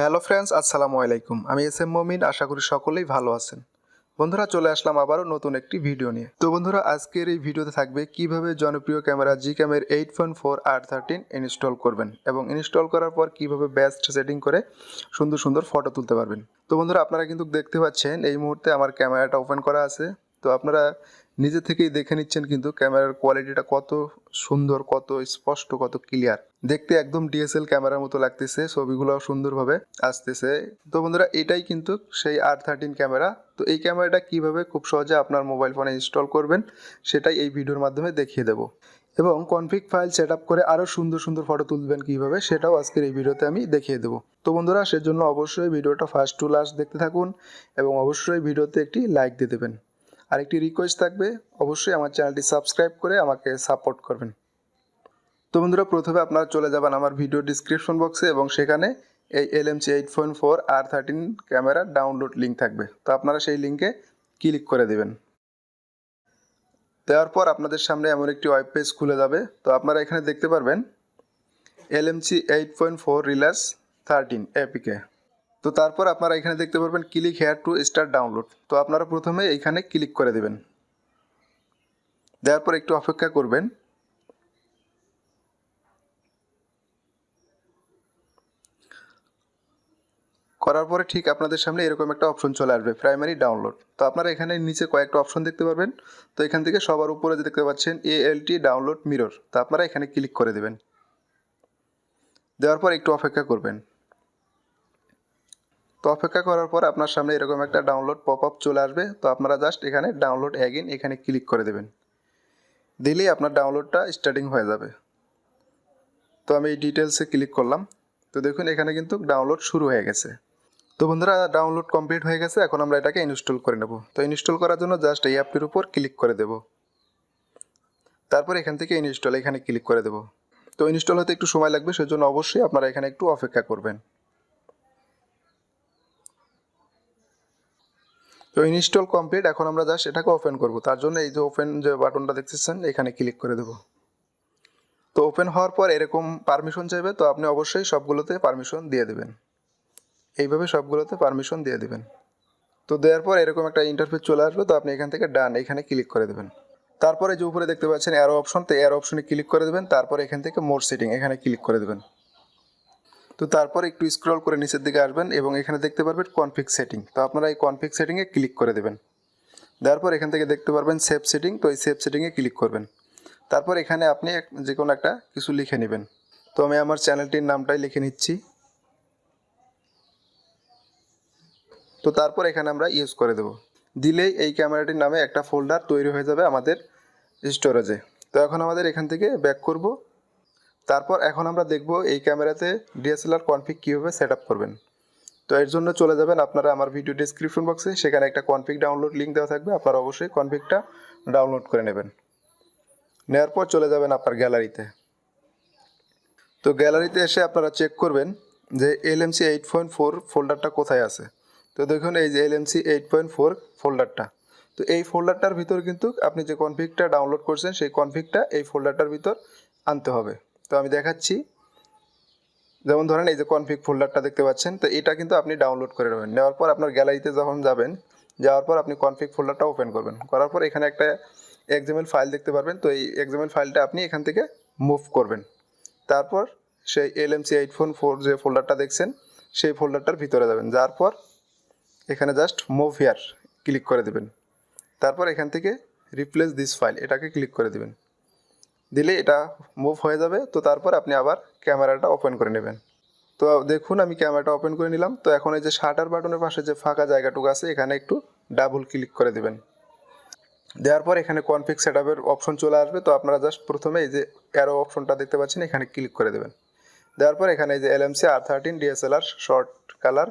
Hello friends, আসসালামু আলাইকুম। আমি এস এম মমিন, আশা করি সকলেই ভালো আছেন। বন্ধুরা, চলে আসলাম আবারও নতুন একটি ভিডিও নিয়ে। তো বন্ধুরা, আজকের এই ভিডিওতে থাকবে কিভাবে জনপ্রিয় ক্যামেরা Gcam 8.4 R13 ইনস্টল করবেন এবং ইনস্টল করার পর কিভাবে বেস্ট সেটিং করে সুন্দর সুন্দর ফটো তুলতে পারবেন। তো বন্ধুরা, আপনারা কিন্তু দেখতে পাচ্ছেন এই মুহূর্তে আমার ক্যামেরাটা ওপেন করা আছে। তো আপনারা নিজে থেকেই দেখে নিচ্ছেন কিন্তু ক্যামেরার কোয়ালিটিটা কত সুন্দর, কত স্পষ্ট, কত ক্লিয়ার। দেখতে একদম ডিএসএল ক্যামেরার মতো লাগতেছে, ছবিগুলো সুন্দরভাবে আসতেছে। তো বন্ধুরা, এটাই কিন্তু সেই R13 ক্যামেরা। তো এই ক্যামেরাটা কিভাবে খুব সহজে আপনার মোবাইল ফোনে ইনস্টল করবেন সেটাই এই ভিডিওর মাধ্যমে দেখিয়ে দেবো, এবং কনফিগ ফাইল সেট আপ করে আরও সুন্দর সুন্দর ফটো তুলবেন কীভাবে সেটাও আজকের এই ভিডিওতে আমি দেখিয়ে দেবো। তো বন্ধুরা, সেজন্য অবশ্যই ভিডিওটা ফার্স্ট টু লাস্ট দেখতে থাকুন এবং অবশ্যই ভিডিওতে একটি লাইক দিয়ে দেবেন। আরেকটি রিকোয়েস্ট থাকবে, অবশ্যই আমার চ্যানেলটি সাবস্ক্রাইব করে আমাকে সাপোর্ট করবেন। তো বন্ধুরা, প্রথমে আপনারা চলে যাবেন আমার ভিডিও ডিসক্রিপশন বক্সে এবং সেখানে এই LMC 8.4 R13 ক্যামেরার ডাউনলোড লিঙ্ক থাকবে। তো আপনারা সেই লিঙ্কে ক্লিক করে দেবেন। দেওয়ার পর আপনাদের সামনে এমন একটি ওয়েব পেজ খুলে যাবে। তো আপনারা এখানে দেখতে পারবেন LMC 8.4 R13 APK। তো তারপর আপনারা এখানে দেখতে পারবেন click here to start download. তো আপনারা প্রথমে এইখানে ক্লিক করে দেবেন। দেওয়ার পর একটু অপেক্ষা করবেন। করার পরে ঠিক আপনাদের সামনে এরকম একটা অপশন চলে আসবে, প্রাইমারি ডাউনলোড। তো আপনারা এখানে নিচে কয়েকটা অপশন দেখতে পারবেন। তো এখান থেকে সবার উপরে যে দেখতে পাচ্ছেন ALT ডাউনলোড মিরর, তো আপনারা এখানে ক্লিক করে দেবেন। দেওয়ার পর একটু অপেক্ষা করবেন। তো অপেক্ষা করার পর আপনার সামনে এরকম একটা ডাউনলোড পপ আপ চলে আসবে। তো আপনারা জাস্ট এখানে ডাউনলোড অ্যাগেইন এখানে ক্লিক করে দেবেন। দিলেই আপনার ডাউনলোডটা স্টার্টিং হয়ে যাবে। তো আমি এই ডিটেলসে ক্লিক করলাম। তো দেখুন এখানে কিন্তু ডাউনলোড শুরু হয়ে গেছে। তো বন্ধুরা, ডাউনলোড কমপ্লিট হয়ে গেছে। এখন আমরা এটাকে ইনস্টল করে নেব। তো ইনস্টল করার জন্য জাস্ট এই অ্যাপটির উপর ক্লিক করে দেব। তারপর এখান থেকে ইনস্টল এখানে ক্লিক করে দেব। তো ইনস্টল হতে একটু সময় লাগবে, সেজন্য অবশ্যই আপনারা এখানে একটু অপেক্ষা করবেন। তো ইনস্টল কমপ্লিট। এখন আমরা জাস্ট এটাকে ওপেন করব। তার জন্য এই যে ওপেন যে বাটনটা দেখতেছেন এখানে ক্লিক করে দেব। তো ওপেন হওয়ার পর এরকম পারমিশন চাইবে। তো আপনি অবশ্যই সবগুলোতে পারমিশন দিয়ে দেবেন। এইভাবে সবগুলোতে পারমিশন দিয়ে দেবেন। তো দেওয়ার পর এরকম একটা ইন্টারফেস চলে আসবে। তো আপনি এখান থেকে ডান এখানে ক্লিক করে দেবেন। তারপরে যে উপরে দেখতে পাচ্ছেন অ্যারো অপশন, তো অ্যারো অপশনে ক্লিক করে দেবেন। তারপর এখান থেকে মোর সেটিং এখানে ক্লিক করে দেবেন। তো তারপর একটু স্ক্রল করে নিচের দিকে আসবেন এবং এখানে দেখতে পারবেন কনফিগ সেটিং। তো আপনারা এই কনফিগ সেটিংয়ে ক্লিক করে দেবেন। দেওয়ার পর এখান থেকে দেখতে পারবেন সেভ সেটিং। তো এই সেভ সেটিংয়ে ক্লিক করবেন। তারপর এখানে আপনি যে কোনো একটা কিছু লিখে নেবেন। তো আমি আমার চ্যানেলটির নামটাই লিখে নিচ্ছি। তো তারপর এখানে আমরা ইউজ করে দেব। দিলেই এই ক্যামেরাটির নামে একটা ফোল্ডার তৈরি হয়ে যাবে আমাদের স্টোরেজে। তো এখন আমাদের এখান থেকে ব্যাক করব। তারপর এখন আমরা দেখব এই ক্যামেরাতে DSLR কনফিগ কীভাবে সেট আপ করবেন। তো এর জন্য চলে যাবেন আপনারা আমার ভিডিও ডেসক্রিপশন বক্সে, সেখানে একটা কনফিগ ডাউনলোড লিঙ্ক দেওয়া থাকবে। আপনারা অবশ্যই কনফিগটা ডাউনলোড করে নেবেন। নেওয়ার পর চলে যাবেন আপনার গ্যালারিতে। তো গ্যালারিতে এসে আপনারা চেক করবেন যে LMC 8.4 ফোল্ডারটা কোথায় আছে। তো দেখুন এই যে LMC 8.4 ফোল্ডারটা। তো এই ফোল্ডারটার ভিতর কিন্তু আপনি যে কনফিগটা ডাউনলোড করছেন সেই কনফিগটা এই ফোল্ডারটার ভিতর আনতে হবে। তো আমি দেখাচ্ছি। যেমন ধরেন এই যে কনফিগ ফোল্ডারটা দেখতে পাচ্ছেন, তো এটা কিন্তু আপনি ডাউনলোড করে নেবেন। নেওয়ার পর আপনার গ্যালারিতে যখন যাবেন, যাওয়ার পর আপনি কনফিগ ফোল্ডারটা ওপেন করবেন। করার পর এখানে একটা XML ফাইল দেখতে পারবেন। তো এই XML ফাইলটা আপনি এখান থেকে মুভ করবেন। তারপর সেই LMC 8.4 যে ফোল্ডারটা দেখছেন সেই ফোল্ডারটার ভিতরে যাবেন। যাওয়ার পর এখানে জাস্ট মুভ হিয়ার ক্লিক করে দেবেন। তারপর এখান থেকে রিপ্লেস দিস ফাইল এটাকে ক্লিক করে দেবেন। দিলে এটা মুভ হয়ে যাবে। তো তারপর আপনি আবার ক্যামেরাটা ওপেন করে নেবেন। তো দেখুন আমি ক্যামেরাটা ওপেন করে নিলাম। তো এখন এই যে শাটার বাটনের পাশে যে ফাঁকা জায়গাটুকু আছে এখানে একটু ডাবল ক্লিক করে দেবেন। দেওয়ার পর এখানে কনফিগ সেটআপের অপশন চলে আসবে। তো আপনারা জাস্ট প্রথমে এই যে অ্যারো অপশনটা দেখতে পাচ্ছেন এখানে ক্লিক করে দেবেন। দেওয়ার পর এখানে এই যে LMC R13 DSLR short colour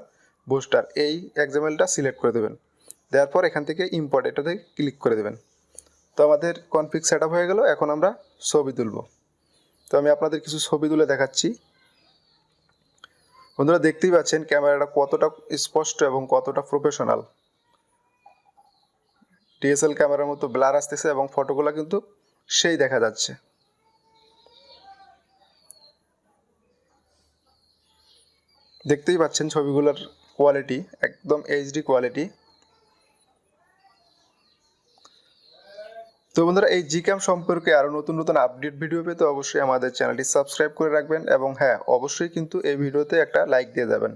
booster এই XMLটা সিলেক্ট করে দেবেন। দেওয়ার পর এখান থেকে ইম্পোর্ট এটাতে ক্লিক করে দেবেন। তো আমাদের কনফিগ সেটআপ হয়ে গেল। এখন আমরা ছবি তুলব। তো আমি আপনাদের কিছু ছবি তুলে দেখাচ্ছি। বন্ধুরা, দেখতেই পাচ্ছেন ক্যামেরাটা কতটা স্পষ্ট এবং কতটা প্রফেশনাল। DSLR ক্যামেরার মতো ব্লার আসতেছে এবং ফটোগুলো কিন্তু সেই দেখা যাচ্ছে। দেখতেই পাচ্ছেন ছবিগুলোর কোয়ালিটি একদম এইচডি কোয়ালিটি। তো বন্ধুরা, এই জিক্যাম সম্পর্কে আরও নতুন নতুন আপডেট ভিডিও পেতে অবশ্যই আমাদের চ্যানেলটি সাবস্ক্রাইব করে রাখবেন, এবং হ্যাঁ, অবশ্যই কিন্তু এই ভিডিওতে একটা লাইক দিয়ে যাবেন।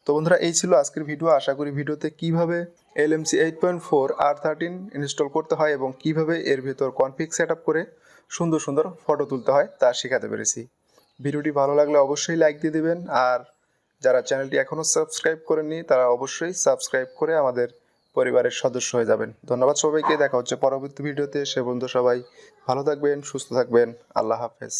তো বন্ধুরা, এই ছিল আজকের ভিডিও। আশা করি ভিডিওতে কিভাবে LMC 8.4 R13 ইনস্টল করতে হয় এবং কিভাবে এর ভেতর কনফিগ সেট আপ করে সুন্দর সুন্দর ফটো তুলতে হয় তা শেখাতে পেরেছি। ভিডিওটি ভালো লাগলে অবশ্যই লাইক দিয়ে দেবেন, আর যারা চ্যানেলটি এখনও সাবস্ক্রাইব করেননি তারা অবশ্যই সাবস্ক্রাইব করে আমাদের পরিবারের সদস্য হয়ে যাবেন। ধন্যবাদ সবাইকে। দেখা হচ্ছে পরবর্তী ভিডিওতে। সে পর্যন্ত সবাই ভালো থাকবেন, সুস্থ থাকবেন। আল্লাহ হাফেজ।